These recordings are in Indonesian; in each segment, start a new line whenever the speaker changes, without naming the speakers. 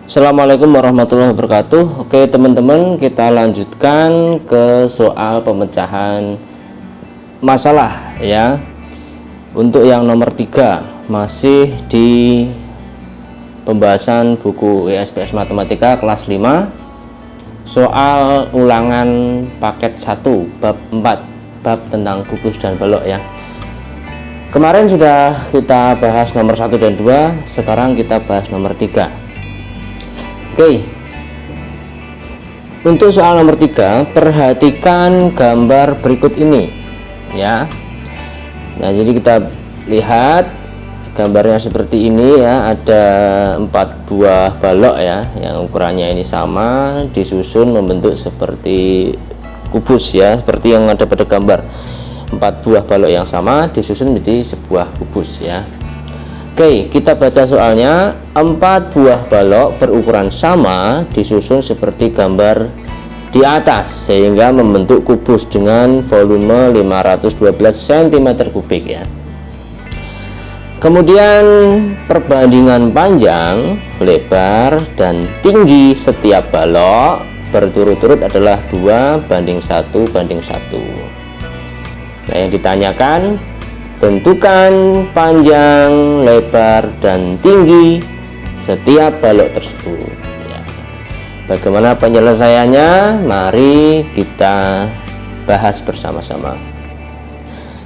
Assalamualaikum warahmatullahi wabarakatuh. Oke teman-teman, kita lanjutkan ke soal pemecahan masalah ya. Untuk yang nomor 3 masih di pembahasan buku ISPS Matematika kelas 5, soal ulangan paket 1 bab 4, bab tentang kubus dan balok ya. Kemarin sudah kita bahas nomor 1 dan 2, sekarang kita bahas nomor 3. Oke, untuk soal nomor 3, perhatikan gambar berikut ini ya. Nah, jadi kita lihat gambarnya seperti ini ya. Ada 4 buah balok ya, yang ukurannya ini sama, disusun membentuk seperti kubus ya, seperti yang ada pada gambar. 4 buah balok yang sama disusun menjadi sebuah kubus ya. Oke, kita baca soalnya. 4 buah balok berukuran sama disusun seperti gambar di atas sehingga membentuk kubus dengan volume 512 cm3 ya. Kemudian perbandingan panjang, lebar, dan tinggi setiap balok berturut-turut adalah 2:1:1. Nah, yang ditanyakan, tentukan panjang, lebar, dan tinggi setiap balok tersebut ya. Bagaimana penyelesaiannya? Mari kita bahas bersama-sama.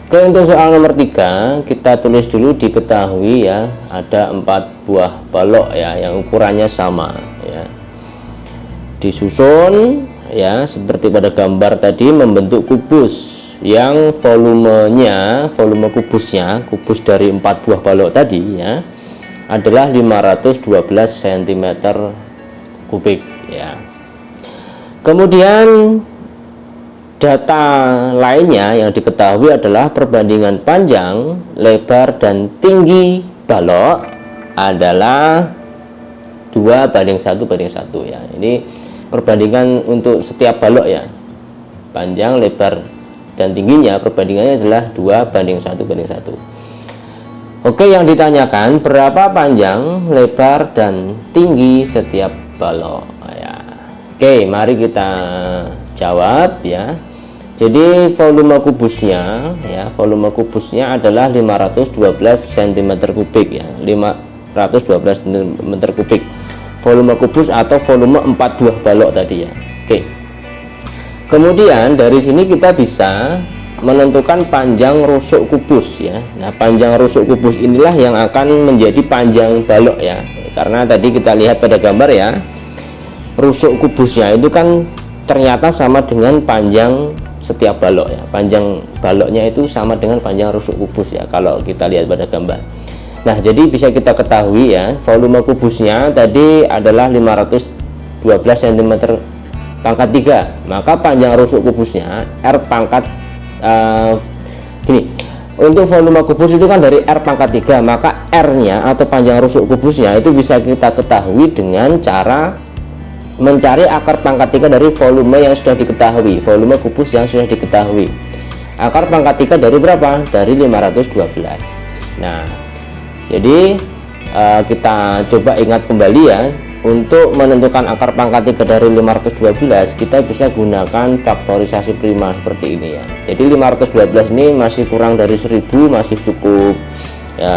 Oke, untuk soal nomor 3 kita tulis dulu. Diketahui ya, ada 4 buah balok ya yang ukurannya sama ya, disusun ya seperti pada gambar tadi, membentuk kubus yang volume kubusnya, kubus dari 4 buah balok tadi ya, adalah 512 cm3 ya. Kemudian data lainnya yang diketahui adalah perbandingan panjang, lebar, dan tinggi balok adalah 2:1:1 ya. Ini perbandingan untuk setiap balok ya, panjang, lebar, dan tingginya perbandingannya adalah 2:1:1. Oke, yang ditanyakan berapa panjang, lebar, dan tinggi setiap balok ya. Oke, mari kita jawab ya. Jadi volume kubusnya ya, volume kubusnya adalah 512 cm3 ya, 512 cm3 volume kubus atau volume 4 buah balok tadi ya. Oke, kemudian dari sini kita bisa menentukan panjang rusuk kubus ya. Nah, panjang rusuk kubus inilah yang akan menjadi panjang balok ya. Karena tadi kita lihat pada gambar ya, rusuk kubusnya itu kan ternyata sama dengan panjang setiap balok ya. Panjang baloknya itu sama dengan panjang rusuk kubus ya, kalau kita lihat pada gambar. Nah, jadi bisa kita ketahui ya, volume kubusnya tadi adalah 512 cm⁻3, maka panjang rusuk kubusnya R pangkat gini, untuk volume kubus itu kan dari R⁻3, maka R nya atau panjang rusuk kubusnya itu bisa kita ketahui dengan cara mencari akar pangkat 3 dari volume yang sudah diketahui, volume kubus yang sudah diketahui. Akar pangkat 3 dari berapa? Dari 512. Nah, jadi kita coba ingat kembali ya. Untuk menentukan akar pangkat 3 dari 512, kita bisa gunakan faktorisasi prima seperti ini ya. Jadi 512 ini masih kurang dari 1000, masih cukup ya,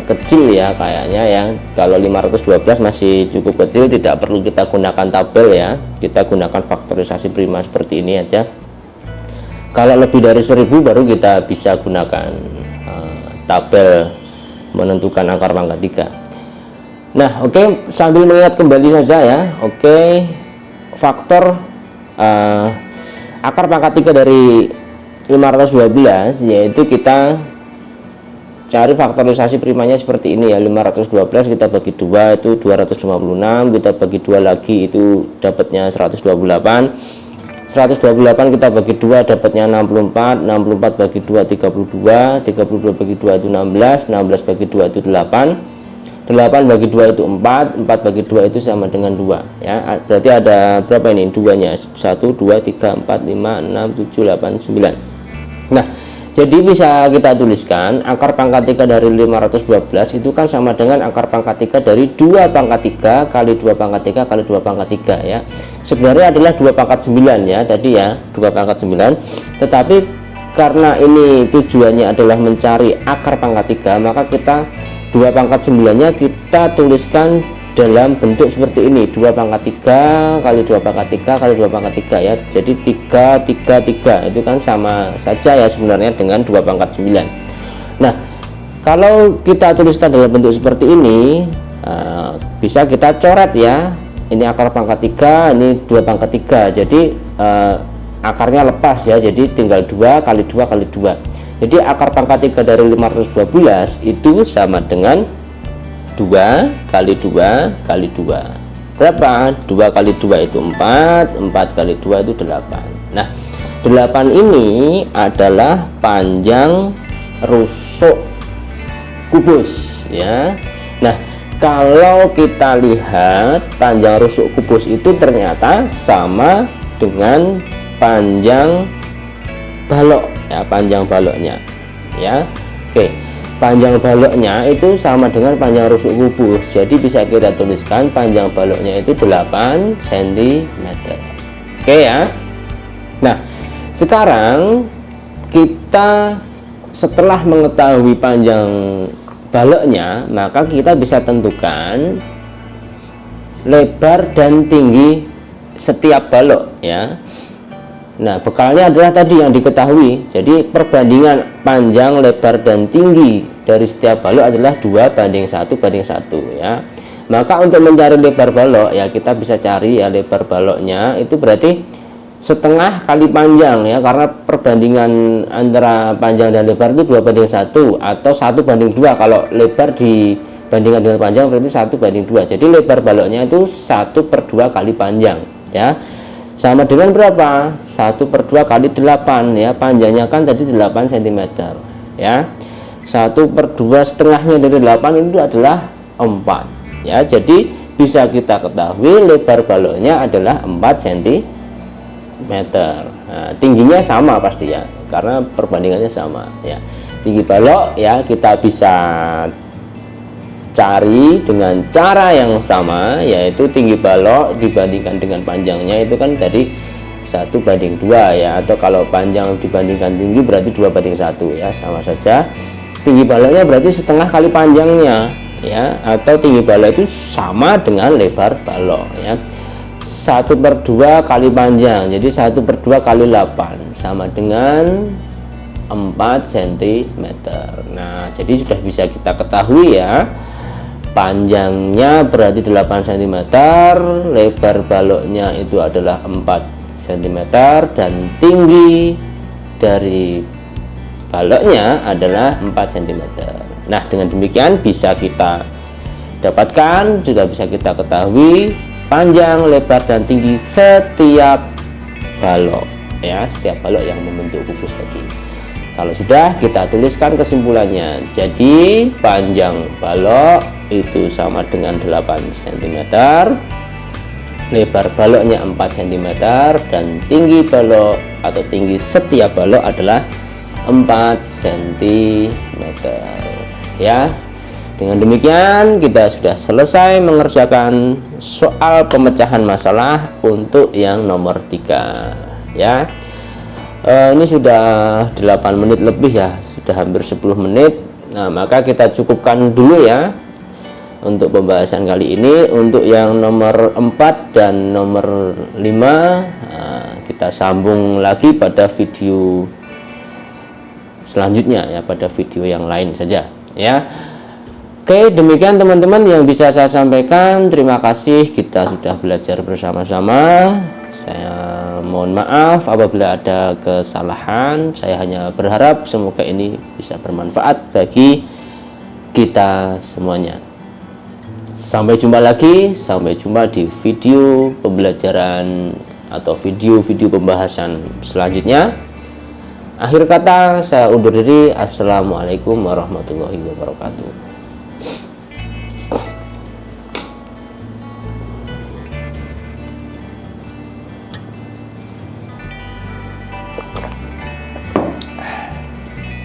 kecil ya kayaknya ya. Kalau 512 masih cukup kecil, tidak perlu kita gunakan tabel ya, kita gunakan faktorisasi prima seperti ini aja. Kalau lebih dari 1000 baru kita bisa gunakan tabel menentukan akar pangkat 3. Nah, oke, sambil mengingat kembali saja ya. Oke, faktor akar pangkat 3 dari 512 yaitu kita cari faktorisasi primanya seperti ini ya. 512 kita bagi 2 itu 256, kita bagi 2 lagi itu dapatnya 128. 128 kita bagi 2 dapatnya 64, 64 bagi 2 32, 32 bagi 2 itu 16, 16 bagi 2 itu 8, 8 bagi 2 itu 4, 4 bagi 2 itu sama dengan 2 ya. Berarti ada berapa ini? 2 nya 1, 2, 3, 4, 5, 6, 7, 8, 9. Nah, Jadi bisa kita tuliskan akar pangkat 3 dari 512 itu kan sama dengan akar pangkat 3 dari 2 pangkat 3 kali 2 pangkat 3 kali 2 pangkat 3 ya. Sebenarnya adalah 2 pangkat 9 ya tadi ya, 2 pangkat 9. Tetapi karena ini tujuannya adalah mencari akar pangkat 3, maka kita 2 pangkat 9-nya kita tuliskan dalam bentuk seperti ini, 2 pangkat 3 kali 2 pangkat 3 kali 2 pangkat 3 ya. Jadi 3 3 3 itu kan sama saja ya sebenarnya dengan 2 pangkat 9. Nah, kalau kita tuliskan dalam bentuk seperti ini, bisa kita coret ya. Ini akar pangkat 3, ini 2 pangkat 3. Jadi akarnya lepas ya. Jadi tinggal 2 kali 2 kali 2. Jadi akar pangkat 3 dari 512 itu sama dengan 2 kali 2 kali 2. Berapa? 2 kali 2 itu 4, 4 kali 2 itu 8. Nah, 8 ini adalah panjang rusuk kubus ya. Nah, kalau kita lihat panjang rusuk kubus itu ternyata sama dengan panjang balok ya, panjang baloknya ya. Oke, panjang baloknya itu sama dengan panjang rusuk kubus. Jadi bisa kita tuliskan panjang baloknya itu 8 cm. Oke ya. Nah, sekarang kita setelah mengetahui panjang baloknya, maka kita bisa tentukan lebar dan tinggi setiap balok ya. Nah, bekalnya adalah tadi yang diketahui. Jadi perbandingan panjang, lebar, dan tinggi dari setiap balok adalah 2:1 ya. Maka untuk mencari lebar balok ya, kita bisa cari ya lebar baloknya itu berarti setengah kali panjang ya, karena perbandingan antara panjang dan lebar itu 2:1 atau 1:2. Kalau lebar dibandingkan dengan panjang berarti 1:2. Jadi lebar baloknya itu 1/2 kali panjang ya. Sama dengan berapa? 1/2 kali 8 ya. Panjangnya kan tadi 8 cm ya. 1/2 setengahnya dari 8 itu adalah 4 ya. Jadi bisa kita ketahui lebar baloknya adalah 4 cm. Nah, tingginya sama pasti ya, karena perbandingannya sama ya. Tinggi balok ya kita bisa cari dengan cara yang sama, yaitu tinggi balok dibandingkan dengan panjangnya itu kan tadi 1:2 ya, atau kalau panjang dibandingkan tinggi berarti 2:1 ya, sama saja. Tinggi baloknya berarti setengah kali panjangnya ya, atau tinggi balok itu sama dengan lebar balok ya. 1/2 kali panjang, jadi 1/2 kali 8 sama dengan 4 cm. Nah, jadi sudah bisa kita ketahui ya, panjangnya berarti 8 cm, lebar baloknya itu adalah 4 cm, dan tinggi dari baloknya adalah 4 cm. Nah, dengan demikian bisa kita dapatkan, juga bisa kita ketahui panjang, lebar, dan tinggi setiap balok ya, setiap balok yang membentuk kubus tadi. Kalau sudah, kita tuliskan kesimpulannya. Jadi panjang balok itu sama dengan 8 cm, lebar baloknya 4 cm, dan tinggi balok atau tinggi setiap balok adalah 4 cm ya. Dengan demikian kita sudah selesai mengerjakan soal pemecahan masalah untuk yang nomor 3 ya. Ini sudah 8 menit lebih ya, sudah hampir 10 menit. Nah, maka kita cukupkan dulu ya untuk pembahasan kali ini. Untuk yang nomor 4 dan nomor 5 kita sambung lagi pada video selanjutnya ya, pada video yang lain saja ya. Oke, demikian teman-teman yang bisa saya sampaikan. Terima kasih, kita sudah belajar bersama-sama. Saya mohon maaf apabila ada kesalahan. Saya hanya berharap semoga ini bisa bermanfaat bagi kita semuanya. Sampai jumpa lagi, sampai jumpa di video pembelajaran atau video-video pembahasan selanjutnya. Akhir kata saya undur diri. Assalamualaikum warahmatullahi wabarakatuh.